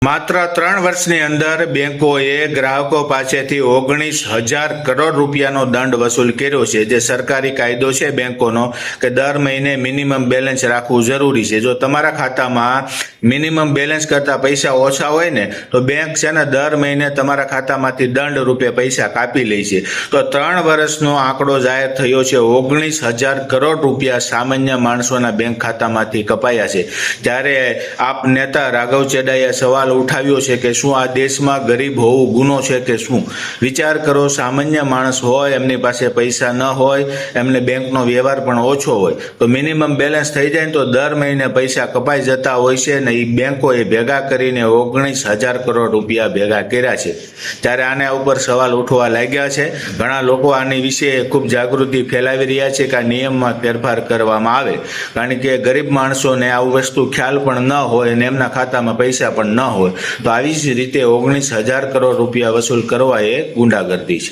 માત્ર 3 વર્ષની અંદર બેંકોએ ગ્રાહકો પાસેથી 19,000 કરોડ રૂપિયાનો દંડ વસૂલ કર્યો છે। જે સરકારી કાયદો છે બેંકોનો કે દર મહિને મિનિમમ બેલેન્સ રાખવું જરૂરી છે। જો તમારા ખાતામાં મિનિમમ બેલેન્સ કરતાં પૈસા ઓછા હોય ને તો બેંક છે ને દર મહિને તમારા ખાતામાંથી દંડ રૂપે પૈસા કાપી લે છે। તો 3 વર્ષનો આંકડો જાહેર થયો છે। 19,000 કરોડ રૂપિયા સામાન્ય માણસોના બેંક ખાતામાંથી કપાયા છે। ત્યારે આપ નેતા રાઘવ ચેડાએ સવાલ ઉઠાવ્યો છે કે શું આ દેશમાં ગરીબ હોવું ગુનો છે કે શું? વિચાર કરો, સામાન્ય માણસ હોય, એમની પાસે પૈસા ન હોય, એમને બેંકનો વ્યવહાર પણ ઓછો હોય તો મિનિમમ બેલેન્સ થઈ જાય તો દર મહિને પૈસા કપાઈ જતા હોય છે ને એ બેંકોએ ભેગા કરીને 19,000 કરોડ રૂપિયા ભેગા કર્યા છે। ત્યારે આના ઉપર સવાલ ઉઠવા લાગ્યા છે। ઘણા લોકો આની વિશે ખૂબ જાગૃતિ ફેલાવી રહ્યા છે કે આ નિયમમાં ફેરફાર કરવામાં આવે, કારણ કે ગરીબ માણસોને આ વસ્તુ ખ્યાલ પણ ન હોય અને એમના ખાતામાં પૈસા પણ ન હોય, તો આવી જ રીતે 19,000 કરોડ રૂપિયા વસૂલ કરવા એ ગુંડાગર્દી છે।